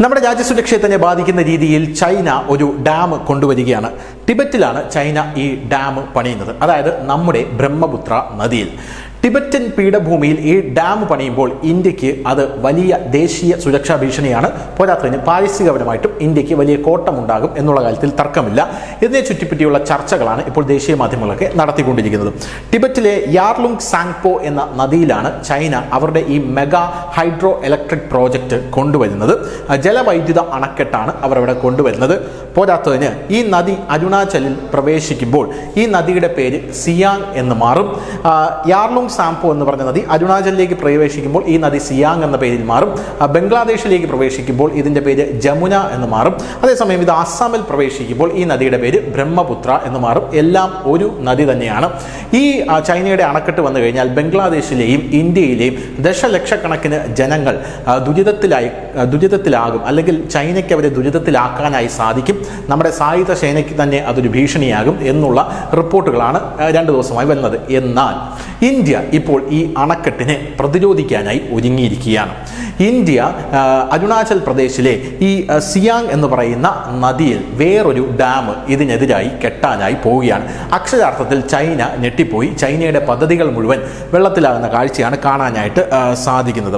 നമ്മുടെ രാജ്യസുരക്ഷയെ തന്നെ ബാധിക്കുന്ന രീതിയിൽ ചൈന ഒരു ഡാം കൊണ്ടുവരികയാണ്. ടിബറ്റിലാണ് ചൈന ഈ ഡാം പണിയുന്നത്, അതായത് നമ്മുടെ ബ്രഹ്മപുത്ര നദിയിൽ. ടിബറ്റൻ പീഠഭൂമിയിൽ ഈ ഡാം പണിയുമ്പോൾ ഇന്ത്യക്ക് അത് വലിയ ദേശീയ സുരക്ഷാ ഭീഷണിയാണ്. പോരാത്തതിന് പാരിസ്ഥിതികപരമായിട്ടും ഇന്ത്യക്ക് വലിയ കോട്ടമുണ്ടാകും എന്നുള്ള കാര്യത്തിൽ തർക്കമില്ല. ഇതിനെ ചുറ്റിപ്പറ്റിയുള്ള ചർച്ചകളാണ് ഇപ്പോൾ ദേശീയ മാധ്യമങ്ങളൊക്കെ നടത്തിക്കൊണ്ടിരിക്കുന്നത്. ടിബറ്റിലെ യാർലുങ് സാങ്പോ എന്ന നദിയിലാണ് ചൈന അവരുടെ ഈ മെഗാ ഹൈഡ്രോ ഇലക്ട്രിക് പ്രോജക്റ്റ് കൊണ്ടുവരുന്നത്. ജലവൈദ്യുത അണക്കെട്ടാണ് അവർ അവിടെ കൊണ്ടുവരുന്നത്. പോരാത്തതിന് ഈ നദി അരുണാചലിൽ പ്രവേശിക്കുമ്പോൾ ഈ നദിയുടെ പേര് സിയാങ് എന്ന് മാറും. യാർലുങ് സാംപോ എന്ന് പറഞ്ഞ നദി അരുണാചലിലേക്ക് പ്രവേശിക്കുമ്പോൾ ഈ നദി സിയാങ് എന്ന പേരിൽ മാറും. ബംഗ്ലാദേശിലേക്ക് പ്രവേശിക്കുമ്പോൾ ഇതിൻ്റെ പേര് ജമുന എന്ന് മാറും. അതേസമയം ഇത് ആസാമിൽ പ്രവേശിക്കുമ്പോൾ ഈ നദിയുടെ പേര് ബ്രഹ്മപുത്ര എന്ന് മാറും. എല്ലാം ഒരു നദി തന്നെയാണ്. ഈ ചൈനയുടെ അണക്കെട്ട് വന്നു കഴിഞ്ഞാൽ ബംഗ്ലാദേശിലെയും ഇന്ത്യയിലെയും ദശലക്ഷക്കണക്കിന് ജനങ്ങൾ ദുരിതത്തിലാകും, അല്ലെങ്കിൽ ചൈനയ്ക്ക് അവരെ ദുരിതത്തിലാക്കാനായി സാധിക്കും. നമ്മുടെ സായുധ സേനയ്ക്ക് തന്നെ അതൊരു ഭീഷണിയാകും എന്നുള്ള റിപ്പോർട്ടുകളാണ് 2 ദിവസമായി വരുന്നത്. എന്നാൽ ഇന്ത്യ ഇപ്പോൾ ഈ അണക്കെട്ടിനെ പ്രതിരോധിക്കാനായി ഒരുങ്ങിയിരിക്കുകയാണ്. ഇന്ത്യ അരുണാചൽ പ്രദേശിലെ ഈ സിയാങ് എന്ന് പറയുന്ന നദിയിൽ വേറൊരു ഡാം ഇതിനെതിരായി കെട്ടാനായി പോവുകയാണ്. അക്ഷരാർത്ഥത്തിൽ ചൈന ഞെട്ടിപ്പോയി. ചൈനയുടെ പദ്ധതികൾ മുഴുവൻ വെള്ളത്തിലാകുന്ന കാഴ്ചയാണ് കാണാനായിട്ട് സാധിക്കുന്നത്.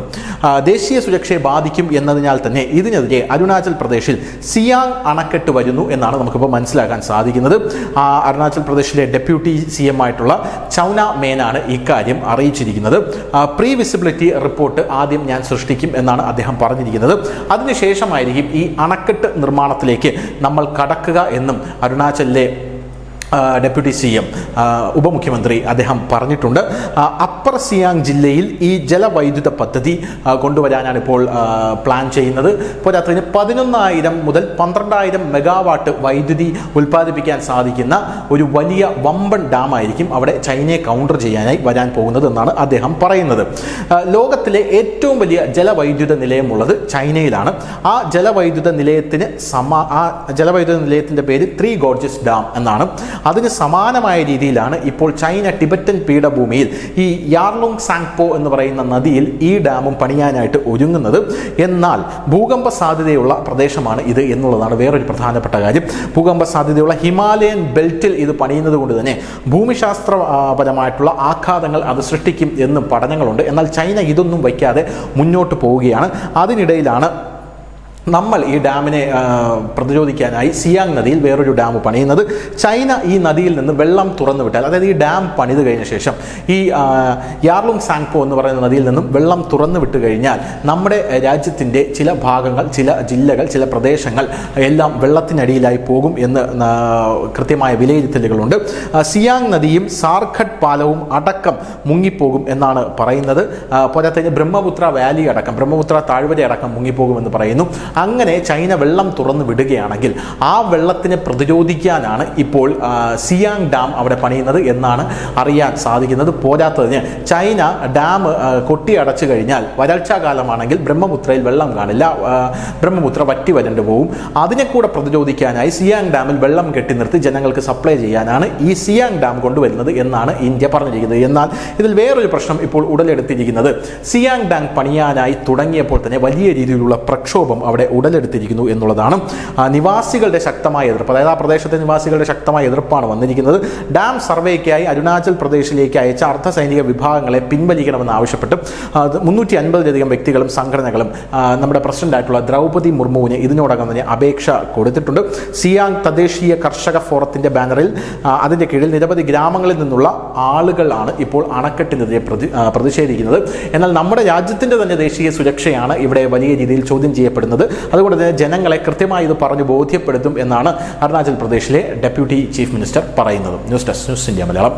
ദേശീയ സുരക്ഷയെ ബാധിക്കും എന്നതിനാൽ തന്നെ ഇതിനെതിരെ അരുണാചൽ പ്രദേശിൽ സിയാങ് അണക്കെട്ട് വരുന്നു എന്നാണ് നമുക്കിപ്പോൾ മനസ്സിലാക്കാൻ സാധിക്കുന്നത്. അരുണാചൽ പ്രദേശിലെ ഡെപ്യൂട്ടി CM ആയിട്ടുള്ള ചൗന മേനാണ് ഇക്കാര്യം അറിയിച്ചിരിക്കുന്നത്. പ്രീ വിസിബിലിറ്റി റിപ്പോർട്ട് ആദ്യം ഞാൻ സൃഷ്ടിക്കും എന്നാണ് അദ്ദേഹം പറഞ്ഞിരിക്കുന്നത്. അതിനുശേഷമായിരിക്കും ഈ അണക്കെട്ട് നിർമ്മാണത്തിലേക്ക് നമ്മൾ കടക്കുക എന്നും അരുണാചലിലെ ഡെപ്യൂട്ടി CM ഉപമുഖ്യമന്ത്രി അദ്ദേഹം പറഞ്ഞിട്ടുണ്ട്. അപ്പർ സിയാങ് ജില്ലയിൽ ഈ ജലവൈദ്യുത പദ്ധതി കൊണ്ടുവരാനാണ് ഇപ്പോൾ പ്ലാൻ ചെയ്യുന്നത്. പോരാത്തതിന് 11,000 മുതൽ 12,000 മെഗാവാട്ട് വൈദ്യുതി ഉൽപ്പാദിപ്പിക്കാൻ സാധിക്കുന്ന ഒരു വലിയ വമ്പൻ ഡാം ആയിരിക്കും അവിടെ ചൈനയെ കൗണ്ടർ ചെയ്യാനായി വരാൻ പോകുന്നത് എന്നാണ് അദ്ദേഹം പറയുന്നത്. ലോകത്തിലെ ഏറ്റവും വലിയ ജലവൈദ്യുത നിലയമുള്ളത് ചൈനയിലാണ്. ആ ജലവൈദ്യുത നിലയത്തിൻ്റെ പേര് 3 ഗോർജസ് ഡാം എന്നാണ്. അതിന് സമാനമായ രീതിയിലാണ് ഇപ്പോൾ ചൈന ടിബറ്റൻ പീഠഭൂമിയിൽ ഈ യാർലുങ് സാങ്പോ എന്ന് പറയുന്ന നദിയിൽ ഈ ഡാമും പണിയാനായിട്ട് ഒരുങ്ങുന്നത്. എന്നാൽ ഭൂകമ്പ സാധ്യതയുള്ള പ്രദേശമാണ് ഇത് എന്നുള്ളതാണ് വേറൊരു പ്രധാനപ്പെട്ട കാര്യം. ഭൂകമ്പ സാധ്യതയുള്ള ഹിമാലയൻ ബെൽറ്റിൽ ഇത് പണിയുന്നത് കൊണ്ട് തന്നെ ഭൂമിശാസ്ത്രപരമായിട്ടുള്ള ആഘാതങ്ങൾ അത് സൃഷ്ടിക്കും എന്നും പഠനങ്ങളുണ്ട്. എന്നാൽ ചൈന ഇതൊന്നും വയ്ക്കാതെ മുന്നോട്ട് പോവുകയാണ്. അതിനിടയിലാണ് നമ്മൾ ഈ ഡാമിനെ പ്രതിരോധിക്കാനായി സിയാങ് നദിയിൽ വേറൊരു ഡാം പണിയുന്നത്. ചൈന ഈ നദിയിൽ നിന്ന് വെള്ളം തുറന്നു വിട്ടാൽ, അതായത് ഈ ഡാം പണിത് കഴിഞ്ഞ ശേഷം ഈ യാർലുങ് സാങ്പോ എന്ന് പറയുന്ന നദിയിൽ നിന്നും വെള്ളം തുറന്നു വിട്ട് കഴിഞ്ഞാൽ നമ്മുടെ രാജ്യത്തിൻ്റെ ചില ഭാഗങ്ങൾ, ചില ജില്ലകൾ, ചില പ്രദേശങ്ങൾ എല്ലാം വെള്ളത്തിനടിയിലായി പോകും എന്ന് കൃത്യമായ വിലയിരുത്തലുകളുണ്ട്. സിയാങ് നദിയും സാർഖട്ട് പാലവും അടക്കം മുങ്ങിപ്പോകും എന്നാണ് പറയുന്നത്. പോരാത്തതിന് ബ്രഹ്മപുത്ര വാലി അടക്കം, ബ്രഹ്മപുത്ര താഴ്വര അടക്കം മുങ്ങിപ്പോകുമെന്ന് പറയുന്നു. അങ്ങനെ ചൈന വെള്ളം തുറന്നു വിടുകയാണെങ്കിൽ ആ വെള്ളത്തിനെ പ്രതിരോധിക്കാനാണ് ഇപ്പോൾ സിയാങ് ഡാം അവിടെ പണിയുന്നത് എന്നാണ് അറിയാൻ സാധിക്കുന്നത്. പോരാത്തതിന് ചൈന ഡാം കൊട്ടിയടച്ചു കഴിഞ്ഞാൽ വരൾച്ചാ കാലമാണെങ്കിൽ ബ്രഹ്മപുത്രയിൽ വെള്ളം കാണില്ല, ബ്രഹ്മപുത്ര വറ്റി വരണ്ടു പോകും. അതിനെ കൂടെ പ്രതിരോധിക്കാനായി സിയാങ് ഡാമിൽ വെള്ളം കെട്ടി നിർത്തി ജനങ്ങൾക്ക് സപ്ലൈ ചെയ്യാനാണ് ഈ സിയാങ് ഡാം കൊണ്ടുവരുന്നത് എന്നാണ് ഇന്ത്യ പറഞ്ഞിരിക്കുന്നത്. എന്നാൽ ഇതിൽ വേറൊരു പ്രശ്നം ഇപ്പോൾ ഉടലെടുത്തിരിക്കുന്നത്, സിയാങ് ഡാം പണിയാനായി തുടങ്ങിയപ്പോൾ തന്നെ വലിയ രീതിയിലുള്ള പ്രക്ഷോഭം അവിടെ ഉടലെടുത്തിരിക്കുന്നു എന്നുള്ളതാണ്. നിവാസികളുടെ ശക്തമായ എതിർപ്പ്, അതായത് ആ പ്രദേശത്തെ നിവാസികളുടെ ശക്തമായ എതിർപ്പാണ് വന്നിരിക്കുന്നത്. ഡാം സർവേക്കായി അരുണാചൽ പ്രദേശിലേക്ക് അയച്ച അർദ്ധസൈനിക വിഭാഗങ്ങളെ പിൻവലിക്കണമെന്ന് ആവശ്യപ്പെട്ട് 350-ലധികം വ്യക്തികളും സംഘടനകളും നമ്മുടെ പ്രസിഡന്റായിട്ടുള്ള ദ്രൗപദി മുർമുവിന് ഇതിനോടകം തന്നെ അപേക്ഷ കൊടുത്തിട്ടുണ്ട്. സിയാങ് തദ്ദേശീയ കർഷക ഫോറത്തിന്റെ ബാനറിൽ അതിന്റെ കീഴിൽ നിരവധി ഗ്രാമങ്ങളിൽ നിന്നുള്ള ആളുകളാണ് ഇപ്പോൾ അണക്കെട്ടിനെതിരെ പ്രതിഷേധിക്കുന്നത്. എന്നാൽ നമ്മുടെ രാജ്യത്തിന്റെ തന്നെ ദേശീയ സുരക്ഷയാണ് ഇവിടെ വലിയ രീതിയിൽ ചോദ്യം ചെയ്യപ്പെടുന്നത്. അതുകൊണ്ട് തന്നെ ജനങ്ങളെ കൃത്യമായി ഇത് പറഞ്ഞു ബോധ്യപ്പെടുത്തും എന്നാണ് അരുണാചൽ പ്രദേശിലെ ഡെപ്യൂട്ടി ചീഫ് മിനിസ്റ്റർ പറയുന്നത്. News desk, news India Malayalam.